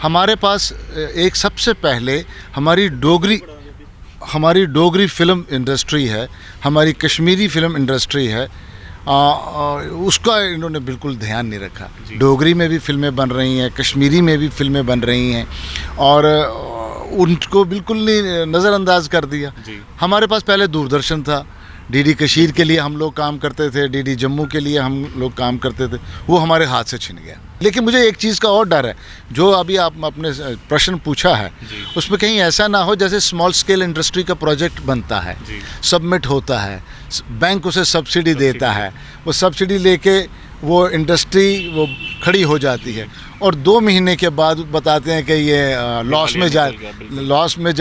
हमारे पास एक सबसे पहले हमारी डोगरी फिल्म इंडस्ट्री है, हमारी कश्मीरी फिल्म इंडस्ट्री है। उसका इन्होंने बिल्कुल ध्यान नहीं रखा। डोगरी में भी फिल्में बन रही हैं, कश्मीरी में भी फिल्में बन रही हैं और उनको बिल्कुल नहीं नज़रअंदाज कर दिया। हमारे पास पहले दूरदर्शन था, डीडी कश्मीर के लिए हम लोग काम करते थे, डीडी जम्मू के लिए हम लोग काम करते थे, वो हमारे हाथ से छिन गया। लेकिन मुझे एक चीज़ का और डर है, जो अभी आप अपने प्रश्न पूछा है उसमें कहीं ऐसा ना हो जैसे स्मॉल स्केल इंडस्ट्री का प्रोजेक्ट बनता है, सबमिट होता है, बैंक उसे सब्सिडी देता है, वो सब्सिडी लेके वो इंडस्ट्री वो खड़ी हो जाती है और 2 महीने के बाद बताते हैं कि ये लॉस में जा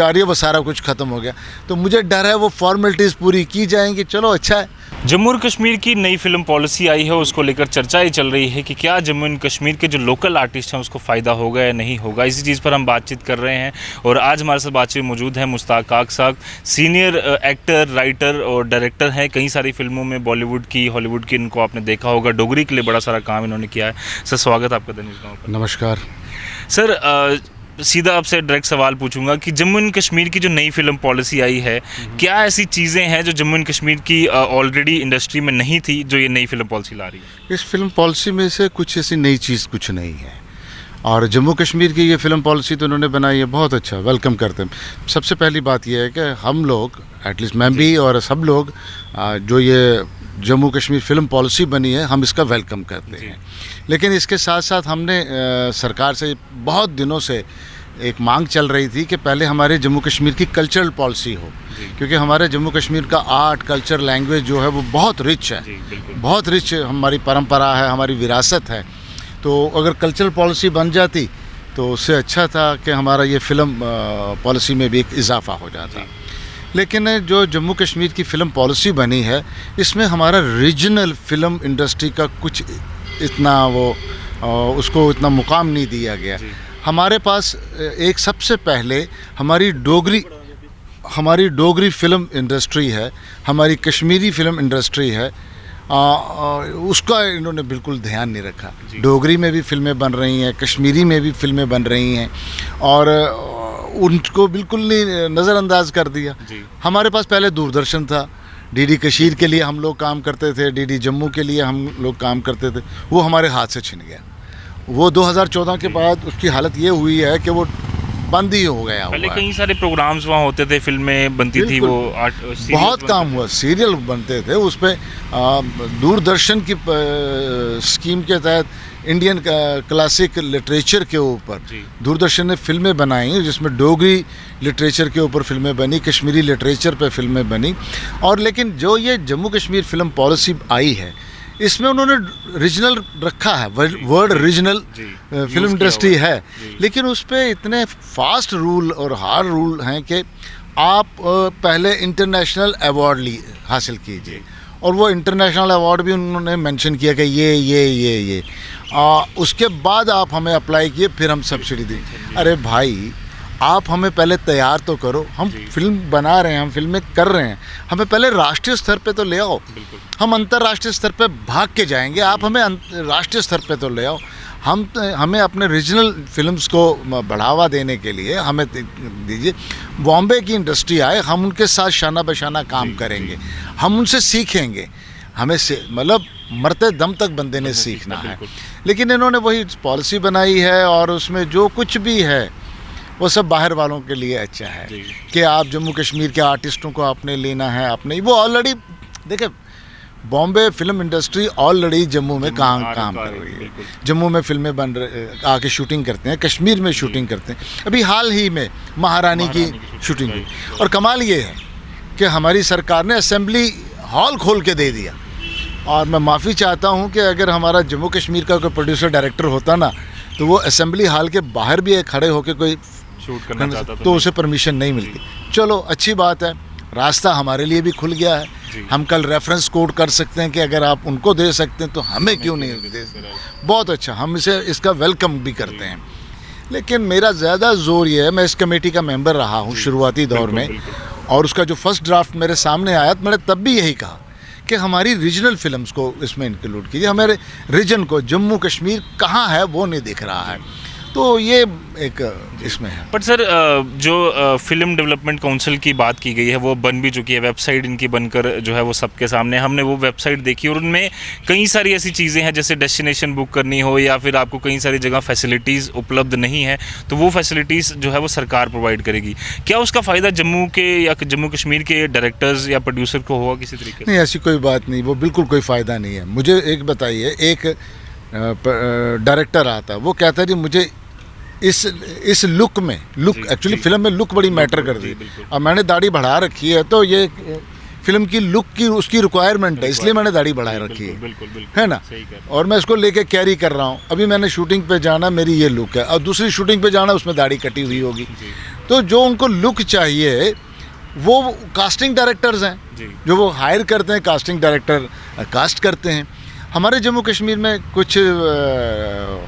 रही है, वो सारा कुछ ख़त्म हो गया। तो मुझे डर है वो फॉर्मेलिटीज़ पूरी की जाएंगी। चलो अच्छा है। जम्मू और कश्मीर की नई फिल्म पॉलिसी आई है, उसको लेकर चर्चा ही चल रही है कि क्या जम्मू एंड कश्मीर के जो लोकल आर्टिस्ट हैं उसको फ़ायदा होगा या नहीं होगा। इसी चीज़ पर हम बातचीत कर रहे हैं और आज हमारे साथ बातचीत मौजूद है मुश्ताक काक साहब, सीनियर एक्टर, राइटर और डायरेक्टर हैं। कई सारी फिल्मों में बॉलीवुड की, हॉलीवुड की इनको आपने देखा होगा। डोगरी के लिए बड़ा सारा काम इन्होंने किया है। सर स्वागत आपका दनिश गाँव पर। नमस्कार सर सीधा आपसे डायरेक्ट सवाल पूछूंगा कि जम्मू एंड कश्मीर की जो नई फिल्म पॉलिसी आई है, क्या ऐसी चीज़ें हैं जो जम्मू एंड कश्मीर की ऑलरेडी इंडस्ट्री में नहीं थी, जो ये नई फिल्म पॉलिसी ला रही है? इस फिल्म पॉलिसी में से कुछ ऐसी नई चीज़ कुछ नहीं है और जम्मू कश्मीर की ये फिल्म पॉलिसी तो उन्होंने बनाई है, बहुत अच्छा, वेलकम करते हैं। सबसे पहली बात यह है कि हम लोग, एटलीस्ट मैं भी और सब लोग, जो ये जम्मू कश्मीर फिल्म पॉलिसी बनी है, हम इसका वेलकम करते हैं। लेकिन इसके साथ साथ हमने सरकार से बहुत दिनों से एक मांग चल रही थी कि पहले हमारे जम्मू कश्मीर की कल्चरल पॉलिसी हो, क्योंकि हमारे जम्मू कश्मीर का आर्ट, कल्चर, लैंग्वेज जो है वो बहुत रिच है, बहुत रिच हमारी परंपरा है, हमारी विरासत है। तो अगर कल्चरल पॉलिसी बन जाती तो उससे अच्छा था कि हमारा ये फ़िल्म पॉलिसी में भी एक इजाफा हो जाता। लेकिन जो जम्मू कश्मीर की फ़िल्म पॉलिसी बनी है, इसमें हमारा रीजनल फ़िल्म इंडस्ट्री का कुछ इतना उसको इतना मुकाम नहीं दिया गया। हमारे पास एक सबसे पहले हमारी डोगरी फिल्म इंडस्ट्री है, हमारी कश्मीरी फिल्म इंडस्ट्री है। उसका इन्होंने बिल्कुल ध्यान नहीं रखा। डोगरी में भी फिल्में बन रही हैं, कश्मीरी में भी फिल्में बन रही हैं और उनको बिल्कुल नहीं नज़रअंदाज कर दिया। हमारे पास पहले दूरदर्शन था, डीडी कश्मीर के लिए हम लोग काम करते थे, डीडी जम्मू के लिए हम लोग काम करते थे, वो हमारे हाथ से छिन गया। वो 2014 के बाद उसकी हालत ये हुई है कि वो बंद ही हो गया। पहले कई सारे प्रोग्राम्स वहाँ होते थे, फिल्में बनती थी, वो बहुत काम हुआ, सीरियल बनते थे उस पर। दूरदर्शन की स्कीम के तहत इंडियन क्लासिक लिटरेचर के ऊपर दूरदर्शन ने फिल्में बनाई, जिसमें डोगरी लिटरेचर के ऊपर फिल्में बनी, कश्मीरी लिटरेचर पे फिल्में बनी। और लेकिन जो ये जम्मू कश्मीर फिल्म पॉलिसी आई है, इसमें उन्होंने रीजनल रखा है, वर्ड रीजनल फिल्म इंडस्ट्री है, लेकिन उस पर इतने फास्ट रूल और हार्ड रूल हैं कि आप पहले इंटरनेशनल अवार्ड हासिल कीजिए, और वो इंटरनेशनल अवार्ड भी उन्होंने मेंशन किया कि ये उसके बाद आप हमें अप्लाई किए, फिर हम सब्सिडी दें। अरे भाई, आप हमें पहले तैयार तो करो, हम फिल्म बना रहे हैं, हम फिल्में कर रहे हैं, हमें पहले राष्ट्रीय स्तर पे तो ले आओ। हम अंतर्राष्ट्रीय स्तर पे भाग के जाएंगे, आप हमें राष्ट्रीय स्तर पे तो ले आओ। हमें अपने रीजनल फिल्म्स को बढ़ावा देने के लिए हमें दीजिए। बॉम्बे की इंडस्ट्री आए, हम उनके साथ शाना बशाना काम करेंगे, हम उनसे सीखेंगे। हमें से मतलब मरते दम तक बंदे ने सीखना है। लेकिन इन्होंने वही पॉलिसी बनाई है और उसमें जो कुछ भी है वो सब बाहर वालों के लिए अच्छा है कि आप जम्मू कश्मीर के आर्टिस्टों को आपने लेना है, आपने वो ऑलरेडी देखिए, Bombay film industry already Jammu में काम कर रही है। जम्मू में फिल्में बन रही, आके शूटिंग करते हैं, कश्मीर में शूटिंग करते हैं। अभी हाल ही में महारानी की शूटिंग हुई और कमाल ये है कि हमारी सरकार ने असेंबली हॉल खोल के दे दिया। और मैं माफ़ी चाहता हूँ कि अगर हमारा जम्मू कश्मीर का कोई प्रोड्यूसर डायरेक्टर होता ना, तो वो असेंबली हॉल के बाहर भी खड़े होकर कोई शूट करना चाहता तो उसे परमिशन नहीं मिलती। चलो अच्छी बात है, रास्ता हमारे लिए भी खुल गया है। हम कल रेफरेंस कोड कर सकते हैं कि अगर आप उनको दे सकते हैं तो हमें क्यों नहीं दे। बहुत अच्छा, हम इसका वेलकम भी करते हैं। लेकिन मेरा ज़्यादा जोर ये है, मैं इस कमेटी का मेंबर रहा हूँ शुरुआती दौर में, और उसका जो फर्स्ट ड्राफ्ट मेरे सामने आया तो मैंने तब भी यही कहा कि हमारी रीजनल फिल्म्स को इसमें इंक्लूड कीजिए। हमारे रीजन को, जम्मू कश्मीर कहाँ है वो नहीं दिख रहा है। तो ये एक इसमें है। बट सर जो फिल्म डेवलपमेंट काउंसिल की बात की गई है वो बन भी चुकी है, वेबसाइट इनकी बनकर जो है वो सबके सामने, हमने वो वेबसाइट देखी और उनमें कई सारी ऐसी चीज़ें हैं जैसे डेस्टिनेशन बुक करनी हो या फिर आपको कई सारी जगह फैसिलिटीज़ उपलब्ध नहीं है, तो वो फैसिलिटीज़ जो है वो सरकार प्रोवाइड करेगी। क्या उसका फ़ायदा जम्मू के या जम्मू कश्मीर के डायरेक्टर्स या प्रोड्यूसर को होगा किसी तरीके से? नहीं, ऐसी कोई बात नहीं, वो बिल्कुल कोई फ़ायदा नहीं है। मुझे एक बताइए, एक डायरेक्टर आता है, वो कहता है जी मुझे इस लुक में, लुक एक्चुअली फिल्म में लुक बड़ी मैटर करती है। अब मैंने दाढ़ी बढ़ा रखी है तो ये फिल्म की लुक की उसकी रिक्वायरमेंट है, इसलिए मैंने दाढ़ी बढ़ा रखी है, है ना। और मैं इसको लेके कैरी कर रहा हूँ। अभी मैंने शूटिंग पे जाना, मेरी ये लुक है, और दूसरी शूटिंग पे जाना, उसमें दाढ़ी कटी हुई होगी। तो जो उनको लुक चाहिए वो कास्टिंग डायरेक्टर्स हैं, जो वो हायर करते हैं, कास्टिंग डायरेक्टर कास्ट करते हैं। हमारे जम्मू कश्मीर में कुछ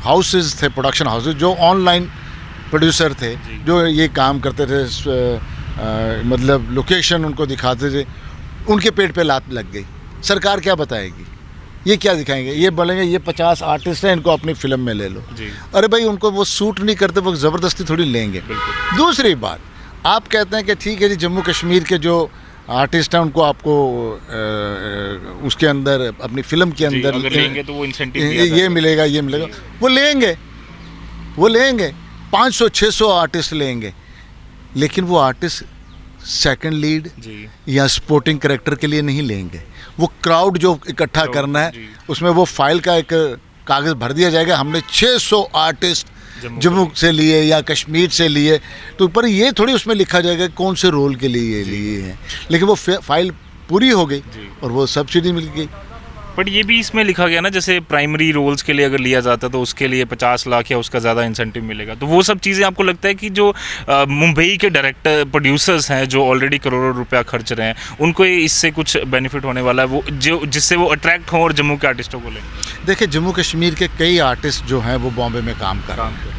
हाउसेस थे, प्रोडक्शन हाउसेस, जो ऑनलाइन प्रोड्यूसर थे, जो ये काम करते थे, मतलब लोकेशन उनको दिखाते थे, उनके पेट पे लात लग गई। सरकार क्या बताएगी? ये क्या दिखाएंगे? ये बोलेंगे ये 50 आर्टिस्ट हैं, इनको अपनी फिल्म में ले लो। अरे भाई, उनको वो सूट नहीं करते, वो ज़बरदस्ती थोड़ी लेंगे। दूसरी बात, आप कहते हैं कि ठीक है जी, जम्मू कश्मीर के जो आर्टिस्ट हैं उनको आपको उसके अंदर, अपनी फिल्म के अंदर अगर लेंगे तो वो इंसेंटिव ये मिलेगा, ये मिलेगा। वो लेंगे 500-600 आर्टिस्ट लेंगे, लेकिन वो आर्टिस्ट सेकंड लीड या सपोर्टिंग कैरेक्टर के लिए नहीं लेंगे। वो क्राउड जो इकट्ठा करना है, उसमें वो फाइल का एक कागज़ भर दिया जाएगा, हमने 600 आर्टिस्ट जम्मू से लिए या कश्मीर से लिए, तो पर ये थोड़ी उसमें लिखा जाएगा कौन से रोल के लिए लिए हैं। लेकिन वो फाइल पूरी हो गई और वो सब्सिडी मिल गई। बट ये भी इसमें लिखा गया ना, जैसे प्राइमरी रोल्स के लिए अगर लिया जाता तो उसके लिए 50 लाख या उसका ज़्यादा इंसेंटिव मिलेगा। तो वो सब चीज़ें आपको लगता है कि जो मुंबई के डायरेक्टर प्रोड्यूसर्स हैं जो ऑलरेडी करोड़ों रुपया खर्च रहे हैं, उनको इससे कुछ बेनिफिट होने वाला है, वो जो जिससे वो अट्रैक्ट हों और जम्मू के आर्टिस्टों को लें? देखिए, जम्मू कश्मीर के कई आर्टिस्ट जो हैं वो बॉम्बे में काम कर रहे हैं,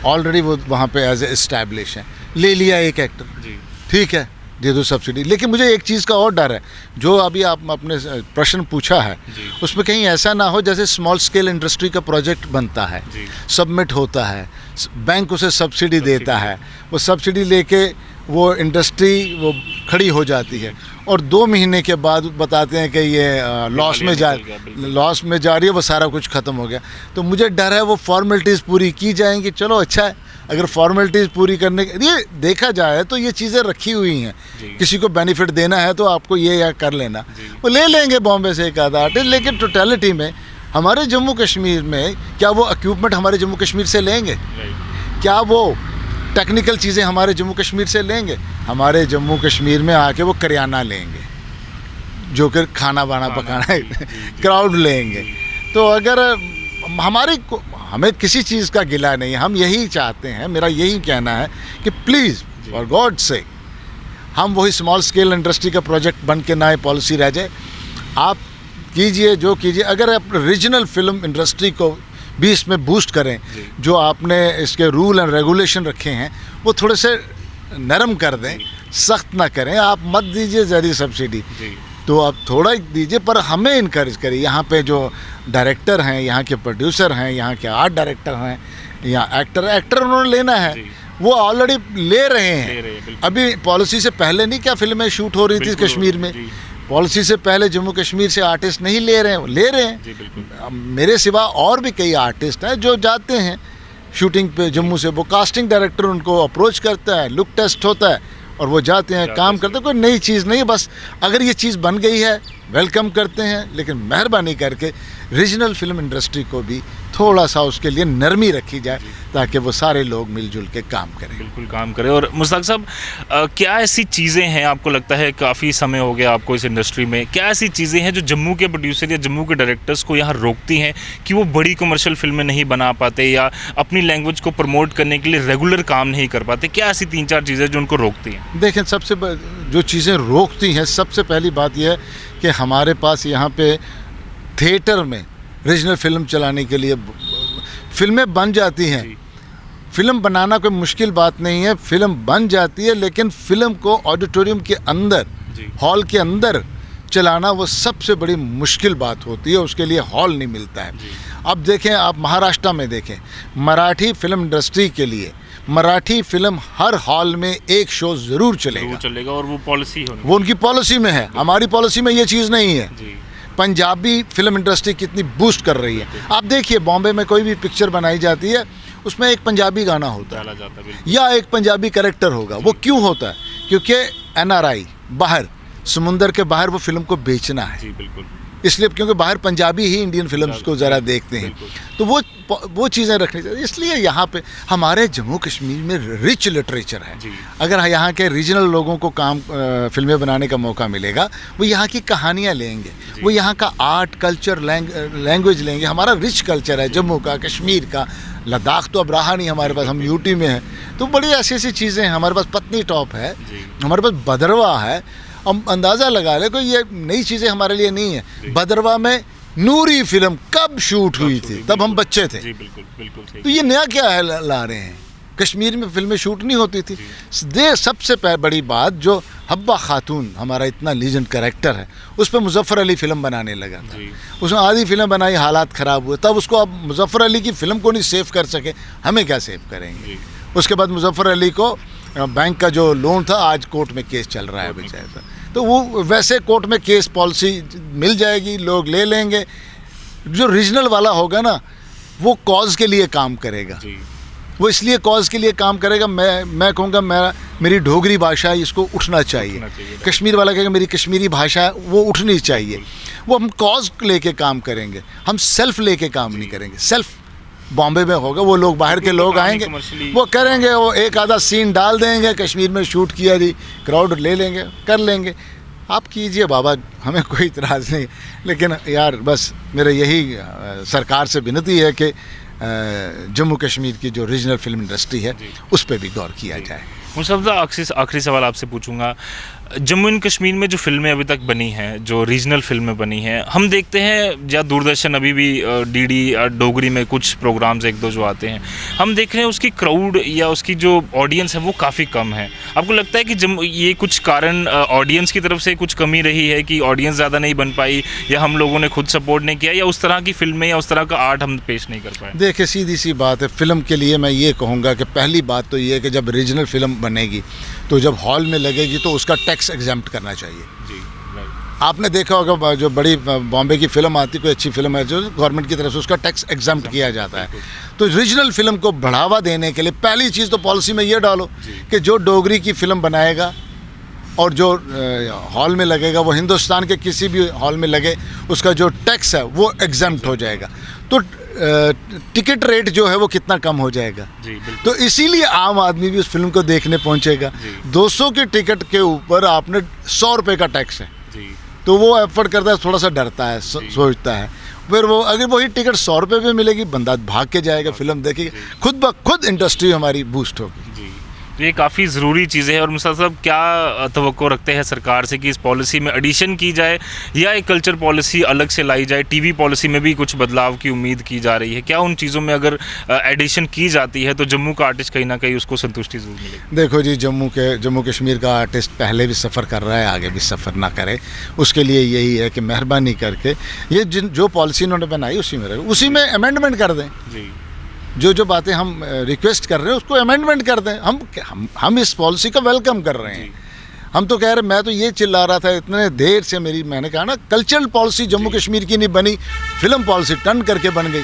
ऑलरेडी वो वहाँ पे एज ए एस्टैब्लिश हैं। ले लिया एक एक्टर, ठीक है, दे दो सब्सिडी। लेकिन मुझे एक चीज़ का और डर है, जो अभी आप अपने प्रश्न पूछा है, उसमें कहीं ऐसा ना हो जैसे स्मॉल स्केल इंडस्ट्री का प्रोजेक्ट बनता है, सबमिट होता है, बैंक उसे सब्सिडी देता है, वो सब्सिडी लेके वो इंडस्ट्री वो खड़ी हो जाती है और 2 महीने के बाद बताते हैं कि ये लॉस में जा रही है, वो सारा कुछ ख़त्म हो गया। तो मुझे डर है वो फॉर्मेलिटीज़ पूरी की जाएंगी। चलो अच्छा है, अगर फॉर्मेलिटीज़ पूरी करने के लिए देखा जाए तो ये चीज़ें रखी हुई हैं, किसी को बेनिफिट देना है तो आपको ये या कर लेना, वो ले लेंगे बॉम्बे से एक आधा आर्टिस्ट। लेकिन टोटलिटी में हमारे जम्मू कश्मीर में क्या वो इक्विपमेंट हमारे जम्मू कश्मीर से लेंगे? क्या वो टेक्निकल चीज़ें हमारे जम्मू कश्मीर से लेंगे? हमारे जम्मू कश्मीर में आके वो करियाना लेंगे, जो कि खाना वाना पकाना है, क्राउड लेंगे। तो अगर हमें किसी चीज़ का गिला नहीं है, हम यही चाहते हैं, मेरा यही कहना है कि प्लीज़ फॉर गॉड से हम वही स्मॉल स्केल इंडस्ट्री का प्रोजेक्ट बन के ना पॉलिसी रह जाए। आप कीजिए जो कीजिए, अगर आप रीजनल फिल्म इंडस्ट्री को भी इसमें बूस्ट करें, जो आपने इसके रूल एंड रेगुलेशन रखे हैं वो थोड़े से नरम कर दें, सख्त ना करें। आप मत दीजिए ज़्यादा सब्सिडी, तो आप थोड़ा दीजिए, पर हमें इनकरेज करिए। यहाँ पे जो डायरेक्टर हैं, यहाँ के प्रोड्यूसर हैं, यहाँ के आर्ट डायरेक्टर हैं, या एक्टर उन्होंने लेना है, वो ऑलरेडी ले रहे हैं। अभी पॉलिसी से पहले नहीं क्या फिल्में शूट हो रही थी कश्मीर में? पॉलिसी से पहले जम्मू कश्मीर से आर्टिस्ट नहीं ले रहे हैं, ले रहे हैं। मेरे सिवा और भी कई आर्टिस्ट हैं जो जाते हैं शूटिंग पे जम्मू से, वो कास्टिंग डायरेक्टर उनको अप्रोच करता है, लुक टेस्ट होता है और वो जाते हैं, काम करते हैं। कोई नई चीज़ नहीं, बस अगर ये चीज़ बन गई है वेलकम करते हैं, लेकिन मेहरबानी करके रीजनल फिल्म इंडस्ट्री को भी थोड़ा सा उसके लिए नरमी रखी जाए, ताकि वो सारे लोग मिलजुल के काम करें। बिल्कुल काम करें। और मुश्ताक साहब, क्या ऐसी चीज़ें हैं, आपको लगता है काफ़ी समय हो गया आपको इस इंडस्ट्री में, क्या ऐसी चीज़ें हैं जो जम्मू के प्रोड्यूसर या जम्मू के डायरेक्टर्स को यहाँ रोकती हैं कि वो बड़ी कमर्शियल फिल्में नहीं बना पाते या अपनी लैंग्वेज को प्रमोट करने के लिए रेगुलर काम नहीं कर पाते? क्या ऐसी 3-4 चीज़ें जो उनको रोकती हैं? देखें, सबसे जो चीज़ें रोकती हैं, सबसे पहली बात यह है कि हमारे पास यहाँ पे थिएटर में रीजनल फिल्म चलाने के लिए फिल्में बन जाती हैं। फिल्म बनाना कोई मुश्किल बात नहीं है, फिल्म बन जाती है, लेकिन फिल्म को ऑडिटोरियम के अंदर, हॉल के अंदर चलाना वो सबसे बड़ी मुश्किल बात होती है, उसके लिए हॉल नहीं मिलता है। अब देखें, आप महाराष्ट्र में देखें, मराठी फिल्म इंडस्ट्री के लिए मराठी फिल्म हर हॉल में एक शो ज़रूर चलेगा और वो पॉलिसी होनी, वो उनकी पॉलिसी में है। हमारी पॉलिसी में ये चीज़ नहीं है। जी। पंजाबी फिल्म इंडस्ट्री कितनी बूस्ट कर रही है। आप देखिए, बॉम्बे में कोई भी पिक्चर बनाई जाती है, उसमें एक पंजाबी गाना होता है डाला जाता है, बिल्कुल। या एक पंजाबी कैरेक्टर होगा। वो क्यों होता है? क्योंकि NRI बाहर, समुंदर के बाहर वो फिल्म को बेचना है। जी, बिल्कुल। इसलिए क्योंकि बाहर पंजाबी ही इंडियन फिल्म्स को ज़रा देखते हैं, तो वो चीज़ें रखनी चाहिए। इसलिए यहाँ पे हमारे जम्मू कश्मीर में रिच लिटरेचर है। अगर यहाँ के रीजनल लोगों को फिल्में बनाने का मौका मिलेगा, वो यहाँ की कहानियाँ लेंगे, वो यहाँ का आर्ट, कल्चर, लैंग्वेज लेंगे। हमारा रिच कल्चर है जम्मू का, कश्मीर का। लद्दाख तो अब रहा नहीं हमारे पास, हम यूटी में हैं, तो बड़ी ऐसी ऐसी चीज़ें हैं। हमारे पास पत्नी टॉप है, हमारे पास भदरवा है। हम अंदाज़ा लगा ले, कोई ये नई चीज़ें हमारे लिए नहीं है। भदरवा में नूरी फिल्म कब शूट हुई थी, तब हम बच्चे थे। जी, बिल्कुल, बिल्कुल सही। तो ये नया क्या है ला रहे हैं? कश्मीर में फिल्में शूट नहीं होती थी। सबसे बड़ी बात, जो हब्बा खातून हमारा इतना लीजेंड कैरेक्टर है, उस पर मुजफ्फर अली फिल्म बनाने लगा था। उसने आधी फिल्म बनाई, हालात ख़राब हुए, तब उसको अब मुजफ्फर अली की फ़िल्म को नहीं सेव कर सके, हमें क्या सेव करेंगे? उसके बाद मुजफ्फर अली को बैंक का जो लोन था, आज कोर्ट में केस चल रहा है बेचारा। तो वो वैसे कोर्ट में केस पॉलिसी मिल जाएगी, लोग ले लेंगे। जो रीजनल वाला होगा ना, वो कॉज के लिए काम करेगा। वो इसलिए कॉज के लिए काम करेगा। मैं कहूँगा मेरी डोगरी भाषा है, इसको उठना चाहिए। कश्मीर वाला कहेगा मेरी कश्मीरी भाषा है, वो उठनी चाहिए। वो हम कॉज लेके काम करेंगे, हम सेल्फ लेके काम नहीं करेंगे। सेल्फ बॉम्बे में होगा, वो लोग बाहर के लोग आएंगे, वो करेंगे, वो एक आधा सीन डाल देंगे, कश्मीर में शूट किया जी, क्राउड ले लेंगे, कर लेंगे। आप कीजिए बाबा, हमें कोई इतराज़ नहीं। लेकिन यार बस मेरा यही सरकार से विनती है कि जम्मू कश्मीर की जो रीजनल फिल्म इंडस्ट्री है, उस पर भी गौर किया जाए। मुशर्रफ साहब, आखिरी सवाल आपसे पूछूंगा। जम्मू एंड कश्मीर में जो फिल्में अभी तक बनी हैं, जो रीजनल फिल्में बनी हैं, हम देखते हैं या दूरदर्शन अभी भी DD डोगरी में कुछ प्रोग्राम्स एक दो जो आते हैं, हम देख रहे हैं उसकी क्राउड या उसकी जो ऑडियंस है वो काफ़ी कम है। आपको लगता है कि ये कुछ कारण ऑडियंस की तरफ से कुछ कमी रही है कि ऑडियंस ज़्यादा नहीं बन पाई, या हम लोगों ने खुद सपोर्ट नहीं किया, या उस तरह की फिल्में या उस तरह का आर्ट हम पेश नहीं कर पाए? देखिए, सीधी सी बात है, फ़िल्म के लिए मैं ये कहूँगा कि पहली बात तो ये है कि जब रीजनल फिल्म बनेगी, तो जब हॉल में लगेगी तो उसका टैक्स एग्जम्प्ट करना चाहिए। जी, आपने देखा होगा, जो बड़ी बॉम्बे की फिल्म आती, कोई अच्छी फिल्म है, जो गवर्नमेंट की तरफ से उसका टैक्स एग्जम्प्ट किया जाता है। तो रीजनल फिल्म को बढ़ावा देने के लिए पहली चीज़ तो पॉलिसी में ये डालो कि जो डोगरी की फिल्म बनाएगा और जो हॉल में लगेगा, वो हिंदुस्तान के किसी भी हॉल में लगे, उसका जो टैक्स है वो एग्जम्प्ट हो जाएगा। तो टिकट रेट जो है वो कितना कम हो जाएगा। तो इसीलिए आम आदमी भी उस फिल्म को देखने पहुंचेगा। 200 के टिकट के ऊपर आपने 100 रुपये का टैक्स है, तो वो एफर्ट करता है, थोड़ा सा डरता है, सोचता है। फिर वो अगर वही टिकट 100 रुपये पे मिलेगी, बंदा भाग के जाएगा, फिल्म देखेगा, खुद ब खुद इंडस्ट्री हमारी बूस्ट होगी। तो ये काफ़ी ज़रूरी चीज़ें हैं। और मुस्तफा साहब, क्या तवक्को रखते हैं सरकार से कि इस पॉलिसी में एडिशन की जाए, या एक कल्चर पॉलिसी अलग से लाई जाए? टीवी पॉलिसी में भी कुछ बदलाव की उम्मीद की जा रही है। क्या उन चीज़ों में अगर एडिशन की जाती है तो जम्मू का आर्टिस्ट कहीं ना कहीं उसको संतुष्टि ज़रूर मिलेगी? देखो जी, जम्मू कश्मीर का आर्टिस्ट पहले भी सफ़र कर रहा है, आगे भी सफ़र ना करे। उसके लिए यही है कि मेहरबानी करके ये जो पॉलिसी इन्होंने बनाई उसी में अमेंडमेंट कर दें। जो बातें हम रिक्वेस्ट कर रहे हैं उसको अमेंडमेंट कर दें। हम इस पॉलिसी का वेलकम कर रहे हैं। हम तो कह रहे, मैं तो ये चिल्ला रहा था इतने देर से, मैंने कहा ना, कल्चरल पॉलिसी जम्मू कश्मीर की नहीं बनी, फिल्म पॉलिसी टर्न करके बन गई।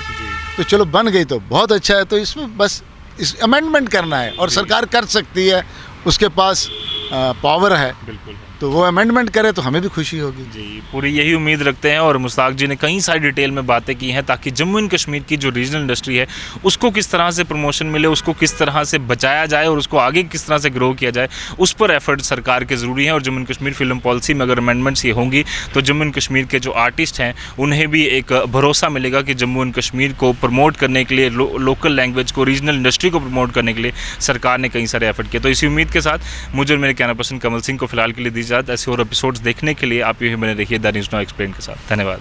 तो चलो बन गई तो बहुत अच्छा है, तो इसमें बस इस अमेंडमेंट करना है और सरकार कर सकती है, उसके पास पावर है। बिल्कुल, तो वो अमेंडमेंट करे तो हमें भी खुशी होगी। जी, पूरी यही उम्मीद रखते हैं। और मुश्ताक जी ने कई सारी डिटेल में बातें की हैं ताकि जम्मू एंड कश्मीर की जो रीजनल इंडस्ट्री है उसको किस तरह से प्रमोशन मिले, उसको किस तरह से बचाया जाए और उसको आगे किस तरह से ग्रो किया जाए, उस पर एफर्ट सरकार के ज़रूरी हैं। और Jammu and Kashmir film policy में अगर अमेंडमेंट्स ये होंगी तो जम्मू एंड कश्मीर के जो आर्टिस्ट हैं उन्हें भी एक भरोसा मिलेगा कि जम्मू एंड कश्मीर को प्रमोट करने के लिए, लोकल लैंग्वेज को, रीजनल इंडस्ट्री को प्रमोट करने के लिए सरकार ने कई सारे एफर्ट किए। तो इसी उम्मीद के साथ मुझे और मेरे कैमरा पर्सन कमल सिंह को फिलहाल के लिए दी जाए। ऐसे और एपिसोड्स देखने के लिए आप ये बने रहिए द न्यूज़ नाउ एक्सप्लेन के साथ। धन्यवाद।